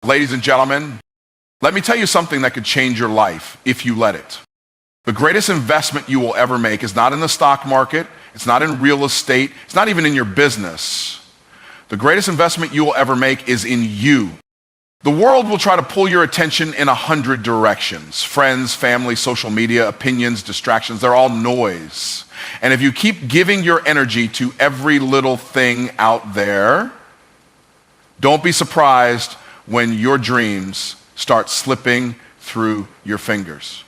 Ladies and gentlemen, let me tell you something that could change your life if you let it. The greatest investment you will ever make is not in the stock market, it's not in real estate, it's not even in your business. The greatest investment you will ever make is in you. The world will try to pull your attention in 100 directions. Friends, family, social media, opinions, distractions, they're all noise. And if you keep giving your energy to every little thing out there, don't be surprised when your dreams start slipping through your fingers.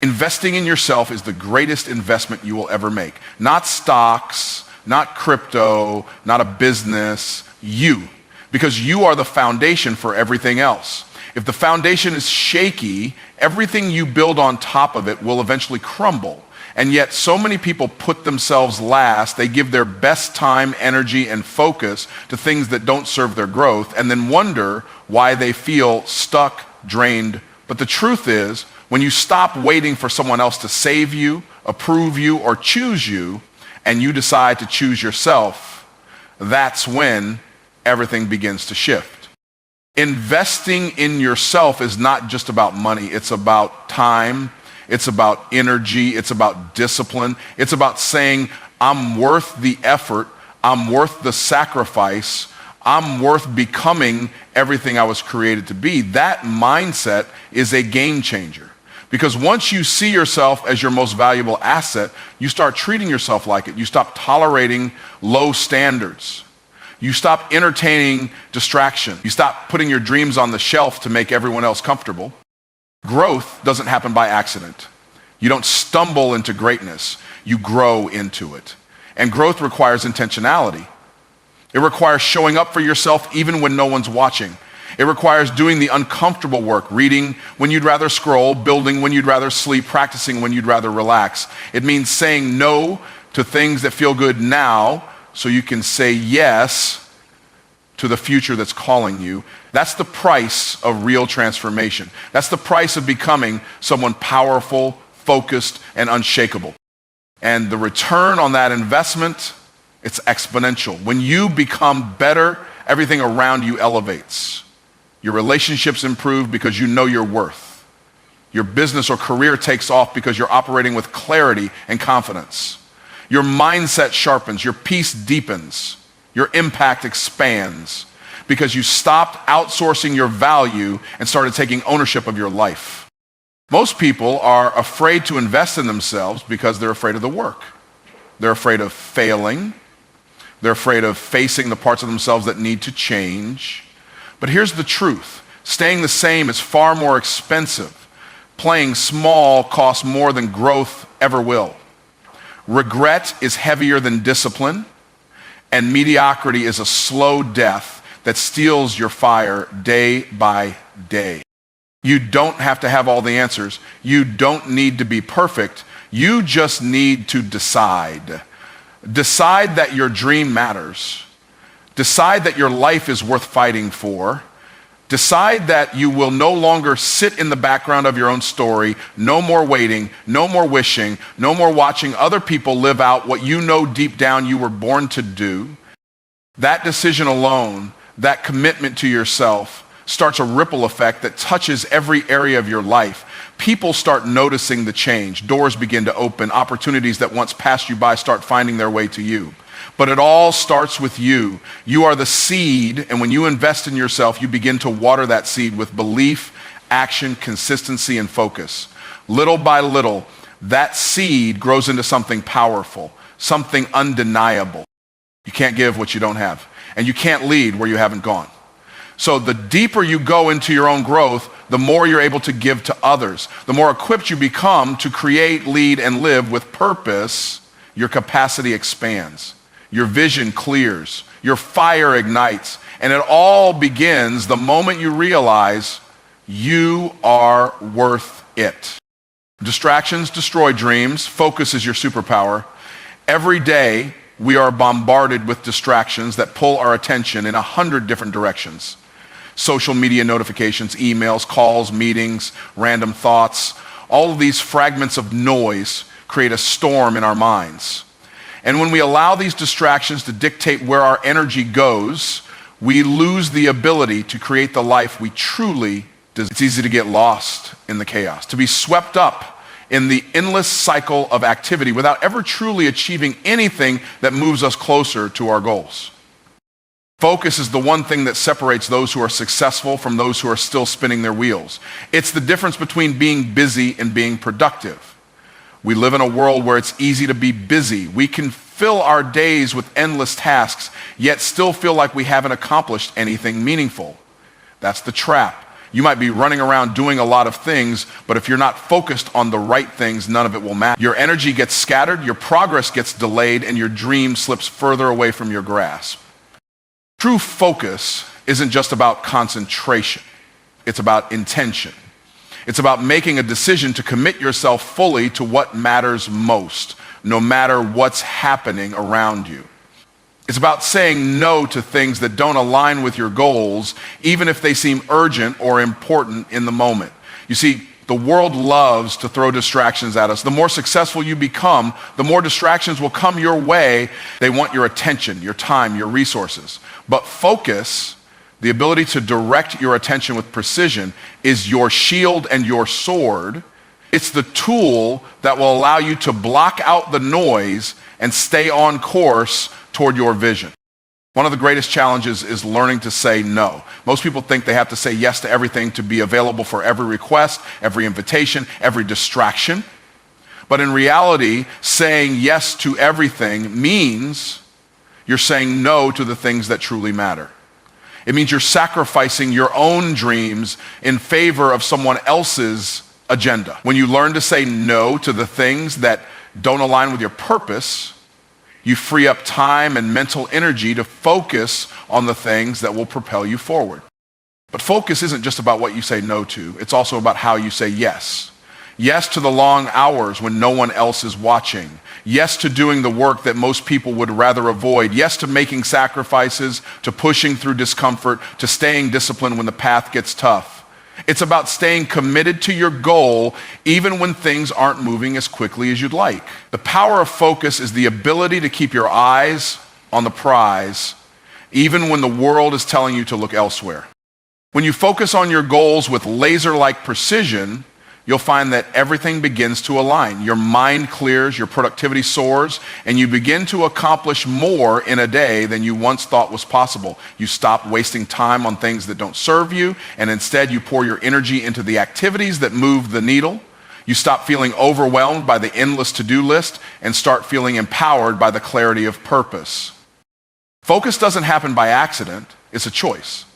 Investing in yourself is the greatest investment you will ever make. Not stocks, not crypto, not a business, you. Because you are the foundation for everything else. If the foundation is shaky, everything you build on top of it will eventually crumble. And yet so many people put themselves last. They give their best time, energy, and focus to things that don't serve their growth and then wonder why they feel stuck, drained. But the truth is, when you stop waiting for someone else to save you, approve you, or choose you, and you decide to choose yourself, that's when everything begins to shift. Investing in yourself is not just about money. It's about time. It's about energy. It's about discipline. It's about saying, I'm worth the effort. I'm worth the sacrifice. I'm worth becoming everything I was created to be. That mindset is a game changer. Because once you see yourself as your most valuable asset, you start treating yourself like it. You stop tolerating low standards. You stop entertaining distraction. You stop putting your dreams on the shelf to make everyone else comfortable. Growth doesn't happen by accident. You don't stumble into greatness. You grow into it. And growth requires intentionality. It requires showing up for yourself even when no one's watching. It requires doing the uncomfortable work, reading when you'd rather scroll, building when you'd rather sleep, practicing when you'd rather relax. It means saying no to things that feel good now so you can say yes to the future that's calling you. That's the price of real transformation. That's the price of becoming someone powerful, focused, and unshakable. And the return on that investment, it's exponential. When you become better, everything around you elevates. Your relationships improve because you know your worth. Your business or career takes off because you're operating with clarity and confidence. Your mindset sharpens, your peace deepens, your impact expands because you stopped outsourcing your value and started taking ownership of your life. Most people are afraid to invest in themselves because they're afraid of the work. They're afraid of failing. They're afraid of facing the parts of themselves that need to change. But here's the truth. Staying the same is far more expensive. Playing small costs more than growth ever will. Regret is heavier than discipline, and mediocrity is a slow death that steals your fire day by day. You don't have to have all the answers. You don't need to be perfect. You just need to decide. Decide that your dream matters. Decide that your life is worth fighting for. Decide that you will no longer sit in the background of your own story. No more waiting, no more wishing, no more watching other people live out what you know deep down you were born to do. That decision alone, that commitment to yourself, starts a ripple effect that touches every area of your life. People start noticing the change. Doors begin to open. Opportunities that once passed you by start finding their way to you. But it all starts with you. You are the seed, and when you invest in yourself, you begin to water that seed with belief, action, consistency, and focus. Little by little, that seed grows into something powerful, something undeniable. You can't give what you don't have, and you can't lead where you haven't gone. So the deeper you go into your own growth, the more you're able to give to others. The more equipped you become to create, lead, and live with purpose, your capacity expands. Your vision clears, your fire ignites, and it all begins the moment you realize you are worth it. Distractions destroy dreams. Focus is your superpower. Every day, we are bombarded with distractions that pull our attention in 100 different directions. Social media notifications, emails, calls, meetings, random thoughts. All of these fragments of noise create a storm in our minds. And when we allow these distractions to dictate where our energy goes, we lose the ability to create the life we truly desire. It's easy to get lost in the chaos, to be swept up in the endless cycle of activity without ever truly achieving anything that moves us closer to our goals. Focus is the one thing that separates those who are successful from those who are still spinning their wheels. It's the difference between being busy and being productive. We live in a world where it's easy to be busy. We can fill our days with endless tasks, yet still feel like we haven't accomplished anything meaningful. That's the trap. You might be running around doing a lot of things, but if you're not focused on the right things, none of it will matter. Your energy gets scattered, your progress gets delayed, and your dream slips further away from your grasp. True focus isn't just about concentration. It's about intention. It's about making a decision to commit yourself fully to what matters most, no matter what's happening around you. It's about saying no to things that don't align with your goals, even if they seem urgent or important in the moment. You see, the world loves to throw distractions at us. The more successful you become, the more distractions will come your way. They want your attention, your time, your resources. But focus, the ability to direct your attention with precision, is your shield and your sword. It's the tool that will allow you to block out the noise and stay on course toward your vision. One of the greatest challenges is learning to say no. Most people think they have to say yes to everything to be available for every request, every invitation, every distraction. But in reality, saying yes to everything means you're saying no to the things that truly matter. It means you're sacrificing your own dreams in favor of someone else's agenda. When you learn to say no to the things that don't align with your purpose, you free up time and mental energy to focus on the things that will propel you forward. But focus isn't just about what you say no to. It's also about how you say yes. Yes to the long hours when no one else is watching. Yes to doing the work that most people would rather avoid. Yes to making sacrifices, to pushing through discomfort, to staying disciplined when the path gets tough. It's about staying committed to your goal even when things aren't moving as quickly as you'd like. The power of focus is the ability to keep your eyes on the prize even when the world is telling you to look elsewhere. When you focus on your goals with laser-like precision, you'll find that everything begins to align. Your mind clears, your productivity soars, and you begin to accomplish more in a day than you once thought was possible. You stop wasting time on things that don't serve you, and instead you pour your energy into the activities that move the needle. You stop feeling overwhelmed by the endless to-do list and start feeling empowered by the clarity of purpose. Focus doesn't happen by accident, it's a choice.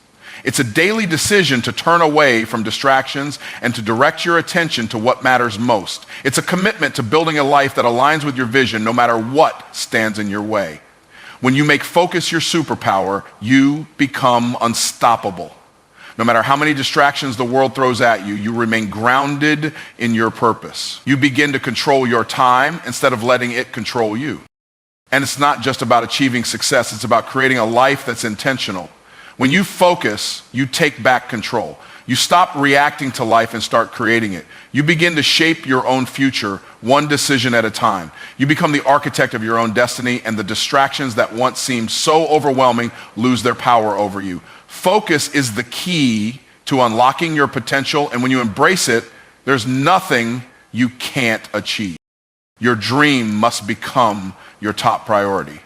It's a daily decision to turn away from distractions and to direct your attention to what matters most. It's a commitment to building a life that aligns with your vision no matter what stands in your way. When you make focus your superpower, you become unstoppable. No matter how many distractions the world throws at you, you remain grounded in your purpose. You begin to control your time instead of letting it control you. And it's not just about achieving success, it's about creating a life that's intentional. When you focus, you take back control. You stop reacting to life and start creating it. You begin to shape your own future, one decision at a time. You become the architect of your own destiny, and the distractions that once seemed so overwhelming lose their power over you. Focus is the key to unlocking your potential, and when you embrace it, there's nothing you can't achieve. Your dream must become your top priority.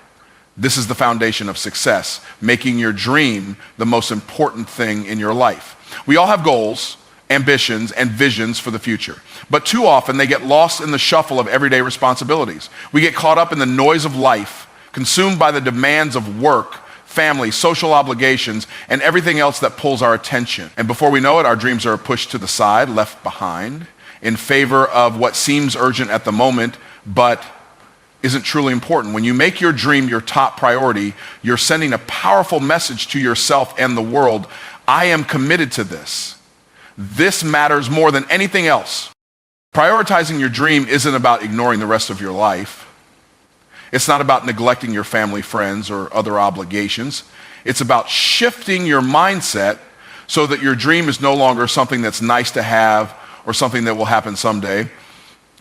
This is the foundation of success, making your dream the most important thing in your life. We all have goals, ambitions, and visions for the future, but too often they get lost in the shuffle of everyday responsibilities. We get caught up in the noise of life, consumed by the demands of work, family, social obligations, and everything else that pulls our attention. And before we know it, our dreams are pushed to the side, left behind, in favor of what seems urgent at the moment, but isn't truly important. When you make your dream your top priority, you're sending a powerful message to yourself and the world. I am committed to this. This matters more than anything else. Prioritizing your dream isn't about ignoring the rest of your life. It's not about neglecting your family, friends, or other obligations. It's about shifting your mindset so that your dream is no longer something that's nice to have or something that will happen someday.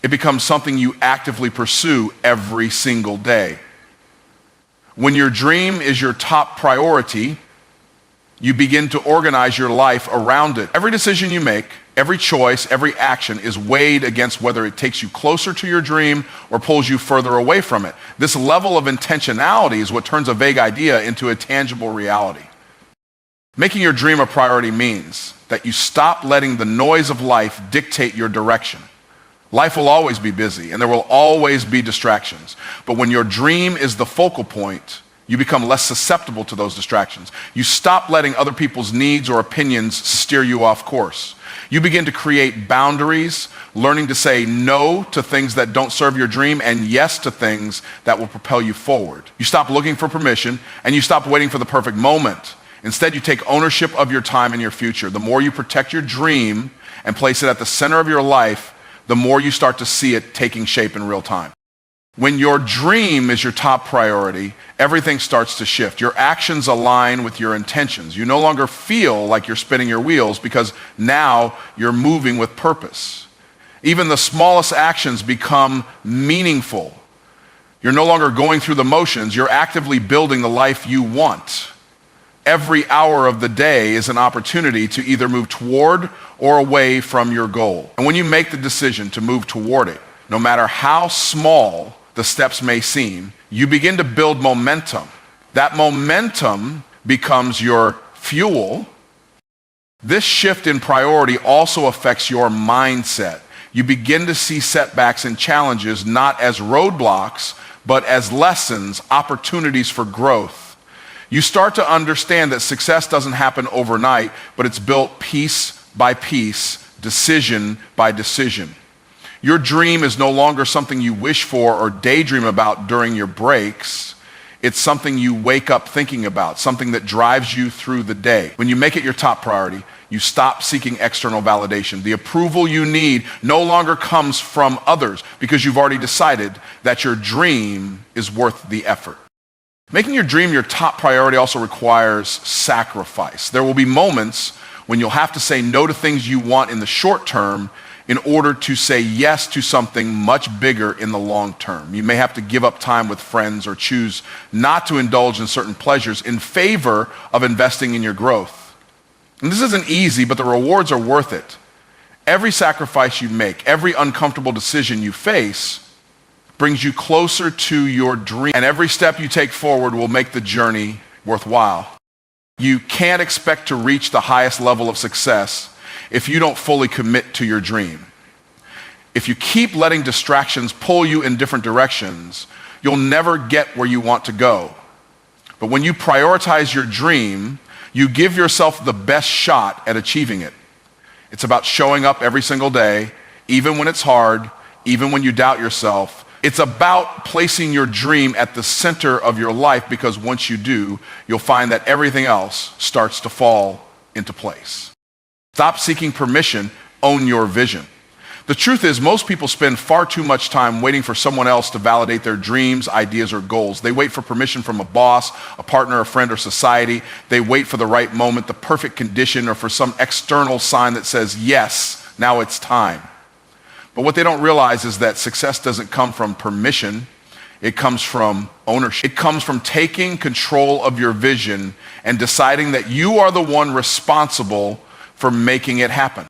It becomes something you actively pursue every single day. When your dream is your top priority, You begin to organize your life around it. Every decision you make, every choice, every action is weighed against whether it takes you closer to your dream or pulls you further away from it. This level of intentionality is what turns a vague idea into a tangible reality. Making your dream a priority means that you stop letting the noise of life dictate your direction. Life will always be busy and there will always be distractions. But when your dream is the focal point, you become less susceptible to those distractions. You stop letting other people's needs or opinions steer you off course. You begin to create boundaries, learning to say no to things that don't serve your dream and yes to things that will propel you forward. You stop looking for permission and you stop waiting for the perfect moment. Instead, you take ownership of your time and your future. The more you protect your dream and place it at the center of your life, the more you start to see it taking shape in real time. When your dream is your top priority, everything starts to shift. Your actions align with your intentions. You no longer feel like you're spinning your wheels because now you're moving with purpose. Even the smallest actions become meaningful. You're no longer going through the motions. You're actively building the life you want. Every hour of the day is an opportunity to either move toward or away from your goal. And when you make the decision to move toward it, no matter how small the steps may seem, you begin to build momentum. That momentum becomes your fuel. This shift in priority also affects your mindset. You begin to see setbacks and challenges not as roadblocks, but as lessons, opportunities for growth. You start to understand that success doesn't happen overnight, but it's built piece by piece, decision by decision. Your dream is no longer something you wish for or daydream about during your breaks. It's something you wake up thinking about, something that drives you through the day. When you make it your top priority, you stop seeking external validation. The approval you need no longer comes from others because you've already decided that your dream is worth the effort. Making your dream your top priority also requires sacrifice. There will be moments when you'll have to say no to things you want in the short term in order to say yes to something much bigger in the long term. You may have to give up time with friends or choose not to indulge in certain pleasures in favor of investing in your growth. And this isn't easy, but the rewards are worth it. Every sacrifice you make, every uncomfortable decision you face brings you closer to your dream. And every step you take forward will make the journey worthwhile. You can't expect to reach the highest level of success if you don't fully commit to your dream. If you keep letting distractions pull you in different directions, you'll never get where you want to go. But when you prioritize your dream, you give yourself the best shot at achieving it. It's about showing up every single day, even when it's hard, even when you doubt yourself. It's about placing your dream at the center of your life, because once you do, you'll find that everything else starts to fall into place. Stop seeking permission, own your vision. The truth is, most people spend far too much time waiting for someone else to validate their dreams, ideas, or goals. They wait for permission from a boss, a partner, a friend, or society. They wait for the right moment, the perfect condition, or for some external sign that says, yes, now it's time. But what they don't realize is that success doesn't come from permission. It comes from ownership. It comes from taking control of your vision and deciding that you are the one responsible for making it happen.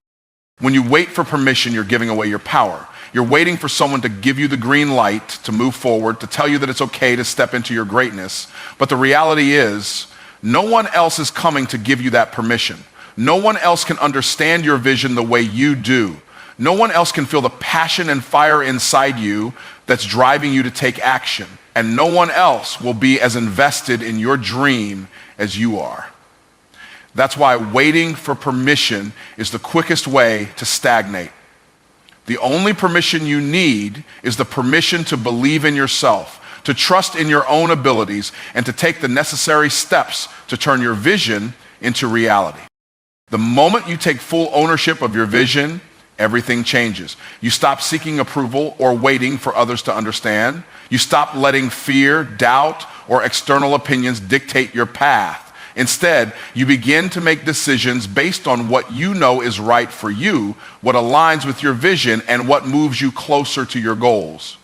When you wait for permission, you're giving away your power. You're waiting for someone to give you the green light to move forward, to tell you that it's okay to step into your greatness. But the reality is, no one else is coming to give you that permission. No one else can understand your vision the way you do. No one else can feel the passion and fire inside you that's driving you to take action. And no one else will be as invested in your dream as you are. That's why waiting for permission is the quickest way to stagnate. The only permission you need is the permission to believe in yourself, to trust in your own abilities, and to take the necessary steps to turn your vision into reality. The moment you take full ownership of your vision, everything changes. You stop seeking approval or waiting for others to understand. You stop letting fear, doubt, or external opinions dictate your path. Instead, you begin to make decisions based on what you know is right for you, what aligns with your vision, and what moves you closer to your goals.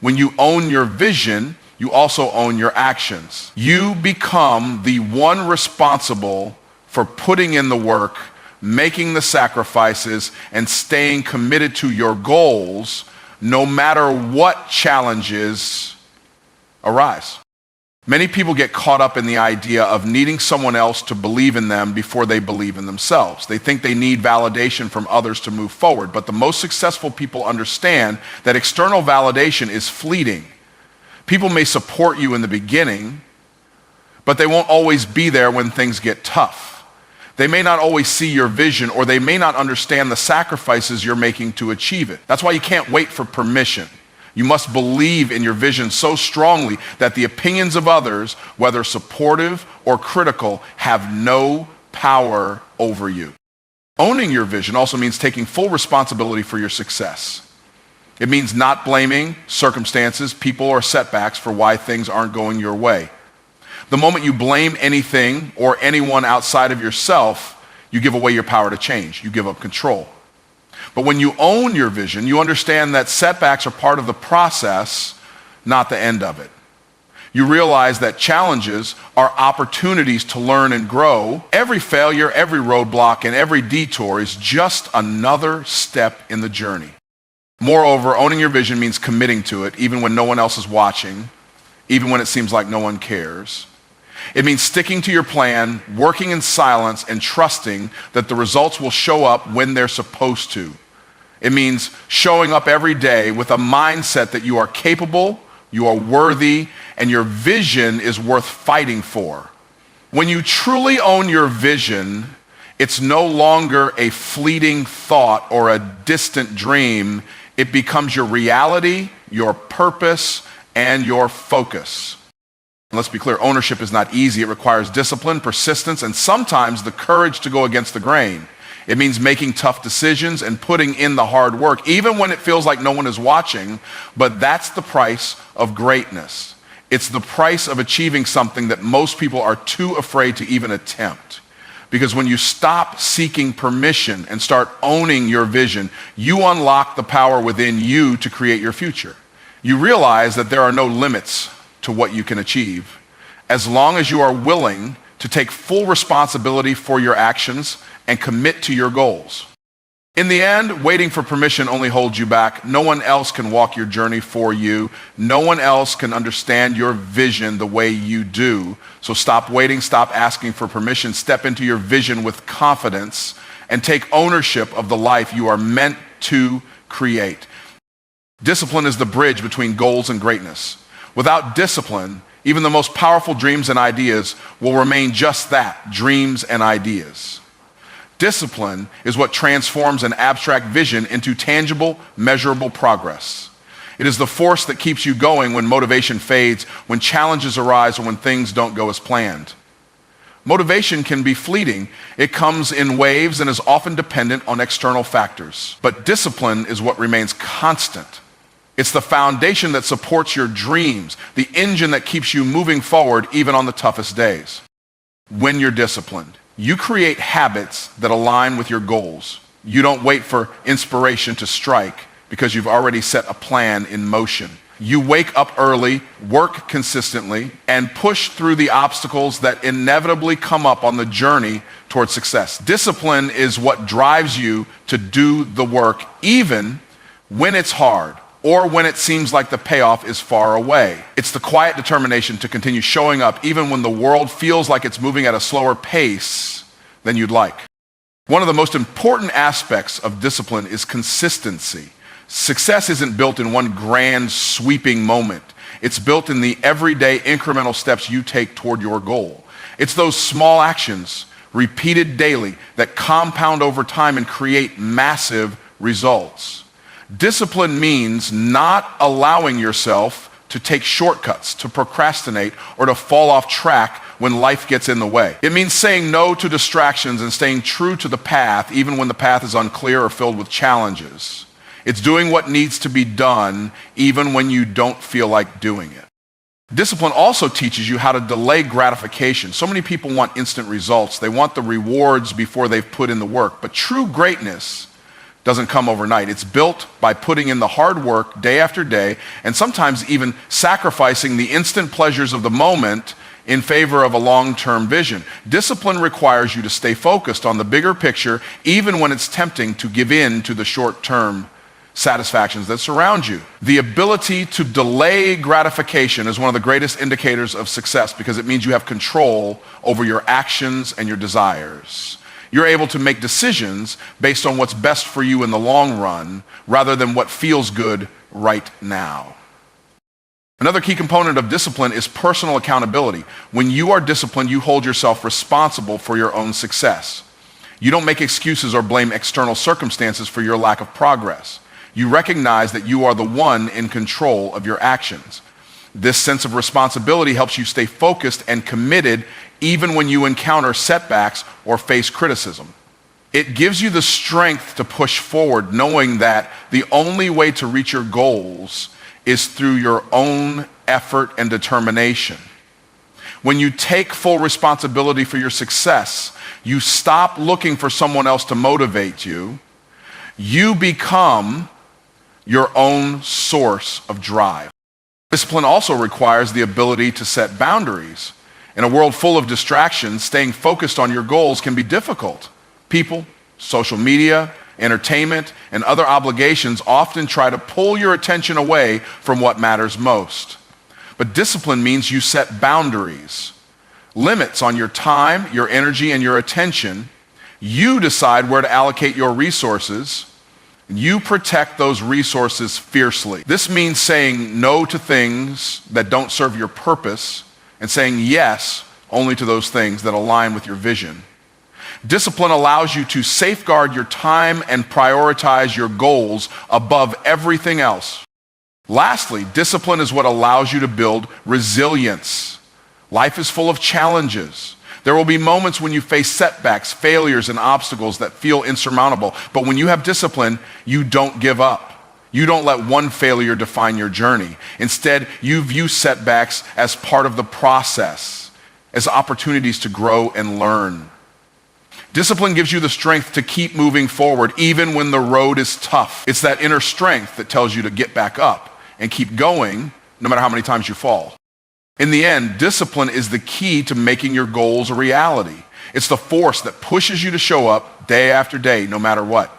When you own your vision, you also own your actions. You become the one responsible for putting in the work, making the sacrifices, and staying committed to your goals no matter what challenges arise. Many people get caught up in the idea of needing someone else to believe in them before they believe in themselves. They think they need validation from others to move forward, but the most successful people understand that external validation is fleeting. People may support you in the beginning, but they won't always be there when things get tough. They may not always see your vision, or they may not understand the sacrifices you're making to achieve it. That's why you can't wait for permission. You must believe in your vision so strongly that the opinions of others, whether supportive or critical, have no power over you. Owning your vision also means taking full responsibility for your success. It means not blaming circumstances, people, or setbacks for why things aren't going your way. The moment you blame anything or anyone outside of yourself, you give away your power to change. You give up control. But when you own your vision, you understand that setbacks are part of the process, not the end of it. You realize that challenges are opportunities to learn and grow. Every failure, every roadblock, and every detour is just another step in the journey. Moreover, owning your vision means committing to it, even when no one else is watching, even when it seems like no one cares. It means sticking to your plan, working in silence, and trusting that the results will show up when they're supposed to. It means showing up every day with a mindset that you are capable, you are worthy, and your vision is worth fighting for. When you truly own your vision, it's no longer a fleeting thought or a distant dream. It becomes your reality, your purpose, and your focus. And let's be clear, ownership is not easy. It requires discipline, persistence, and sometimes the courage to go against the grain. It means making tough decisions and putting in the hard work, even when it feels like no one is watching. But that's the price of greatness. It's the price of achieving something that most people are too afraid to even attempt. Because when you stop seeking permission and start owning your vision, you unlock the power within you to create your future. You realize that there are no limits to what you can achieve, as long as you are willing to take full responsibility for your actions and commit to your goals. In the end, waiting for permission only holds you back. No one else can walk your journey for you. No one else can understand your vision the way you do. So stop waiting, stop asking for permission, step into your vision with confidence, and take ownership of the life you are meant to create. Discipline is the bridge between goals and greatness. Without discipline, even the most powerful dreams and ideas will remain just that, dreams and ideas. Discipline is what transforms an abstract vision into tangible, measurable progress. It is the force that keeps you going when motivation fades, when challenges arise, or when things don't go as planned. Motivation can be fleeting. It comes in waves and is often dependent on external factors. But discipline is what remains constant. It's the foundation that supports your dreams, the engine that keeps you moving forward even on the toughest days. When you're disciplined, you create habits that align with your goals. You don't wait for inspiration to strike because you've already set a plan in motion. You wake up early, work consistently, and push through the obstacles that inevitably come up on the journey towards success. Discipline is what drives you to do the work even when it's hard, or when it seems like the payoff is far away. It's the quiet determination to continue showing up even when the world feels like it's moving at a slower pace than you'd like. One of the most important aspects of discipline is consistency. Success isn't built in one grand sweeping moment. It's built in the everyday incremental steps you take toward your goal. It's those small actions, repeated daily, that compound over time and create massive results. Discipline means not allowing yourself to take shortcuts, to procrastinate, or to fall off track when life gets in the way. It means saying no to distractions and staying true to the path, even when the path is unclear or filled with challenges. It's doing what needs to be done, even when you don't feel like doing it. Discipline also teaches you how to delay gratification. So many people want instant results. They want the rewards before they've put in the work. But true greatness doesn't come overnight. It's built by putting in the hard work day after day, and sometimes even sacrificing the instant pleasures of the moment in favor of a long-term vision. Discipline requires you to stay focused on the bigger picture, even when it's tempting to give in to the short-term satisfactions that surround you. The ability to delay gratification is one of the greatest indicators of success because it means you have control over your actions and your desires. You're able to make decisions based on what's best for you in the long run rather than what feels good right now. Another key component of discipline is personal accountability. When you are disciplined, you hold yourself responsible for your own success. You don't make excuses or blame external circumstances for your lack of progress. You recognize that you are the one in control of your actions. This sense of responsibility helps you stay focused and committed even when you encounter setbacks or face criticism. It gives you the strength to push forward, knowing that the only way to reach your goals is through your own effort and determination. When you take full responsibility for your success, you stop looking for someone else to motivate you. You become your own source of drive. Discipline also requires the ability to set boundaries. In a world full of distractions, staying focused on your goals can be difficult. People, social media, entertainment, and other obligations often try to pull your attention away from what matters most. But discipline means you set boundaries, limits on your time, your energy, and your attention. You decide where to allocate your resources. You protect those resources fiercely. This means saying no to things that don't serve your purpose and saying yes only to those things that align with your vision. Discipline allows you to safeguard your time and prioritize your goals above everything else. Lastly, discipline is what allows you to build resilience. Life is full of challenges. There will be moments when you face setbacks, failures, and obstacles that feel insurmountable. But when you have discipline, you don't give up. You don't let one failure define your journey. Instead, you view setbacks as part of the process, as opportunities to grow and learn. Discipline gives you the strength to keep moving forward even when the road is tough. It's that inner strength that tells you to get back up and keep going no matter how many times you fall. In the end, discipline is the key to making your goals a reality. It's the force that pushes you to show up day after day, no matter what.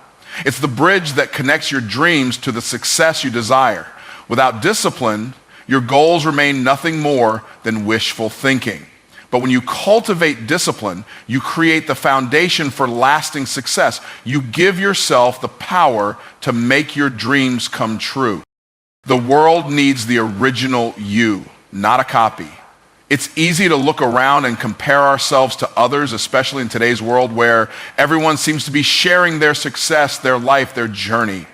It's the bridge that connects your dreams to the success you desire. Without discipline, your goals remain nothing more than wishful thinking. But when you cultivate discipline, you create the foundation for lasting success. You give yourself the power to make your dreams come true. The world needs the original you, not a copy. It's easy to look around and compare ourselves to others, especially in today's world where everyone seems to be sharing their success, their life, their journey.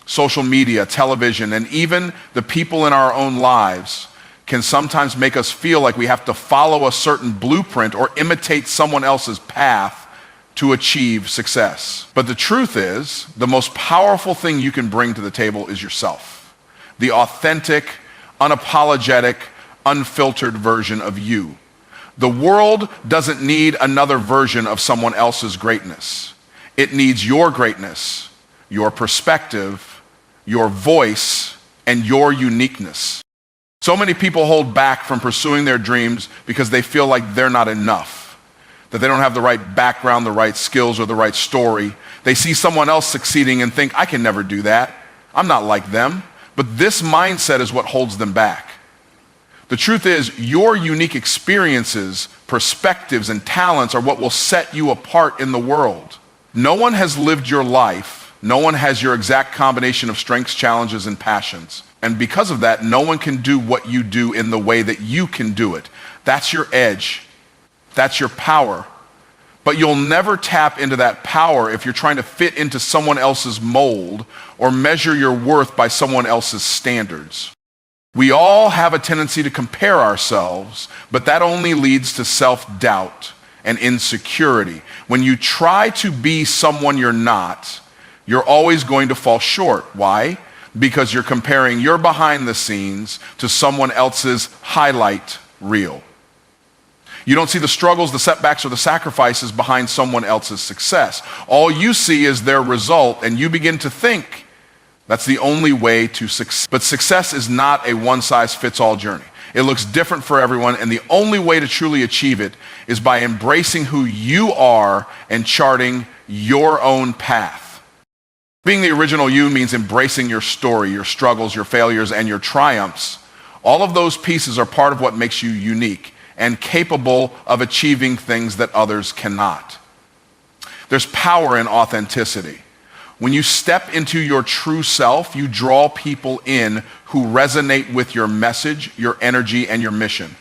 Social media, television, and even the people in our own lives can sometimes make us feel like we have to follow a certain blueprint or imitate someone else's path to achieve success. But the truth is, the most powerful thing you can bring to the table is yourself. The authentic, unapologetic, unfiltered version of you. The world doesn't need another version of someone else's greatness. It needs your greatness, your perspective, your voice, and your uniqueness. So many people hold back from pursuing their dreams because they feel like they're not enough, that they don't have the right background, the right skills, or the right story. They see someone else succeeding and think, I can never do that. I'm not like them. But this mindset is what holds them back. The truth is, your unique experiences, perspectives, and talents are what will set you apart in the world. No one has lived your life. No one has your exact combination of strengths, challenges, and passions. And because of that, no one can do what you do in the way that you can do it. That's your edge. That's your power. But you'll never tap into that power if you're trying to fit into someone else's mold or measure your worth by someone else's standards. We all have a tendency to compare ourselves, but that only leads to self-doubt and insecurity. When you try to be someone you're not, you're always going to fall short. Why? Because you're comparing your behind the scenes to someone else's highlight reel. You don't see the struggles, the setbacks, or the sacrifices behind someone else's success. All you see is their result, and you begin to think That's the only way to succeed. But success is not a one-size-fits-all journey. It looks different for everyone, and the only way to truly achieve it is by embracing who you are and charting your own path. Being the original you means embracing your story, your struggles, your failures, and your triumphs. All of those pieces are part of what makes you unique and capable of achieving things that others cannot. There's power in authenticity. When you step into your true self, you draw people in who resonate with your message, your energy, and your mission.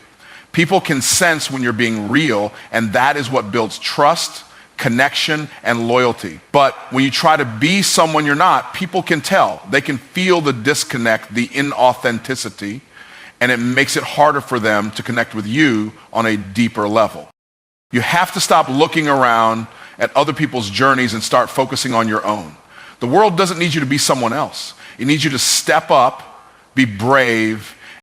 People can sense when you're being real, and that is what builds trust, connection, and loyalty. But when you try to be someone you're not, people can tell. They can feel the disconnect, the inauthenticity, and it makes it harder for them to connect with you on a deeper level. You have to stop looking around at other people's journeys and start focusing on your own. The world doesn't need you to be someone else. It needs you to step up, be brave,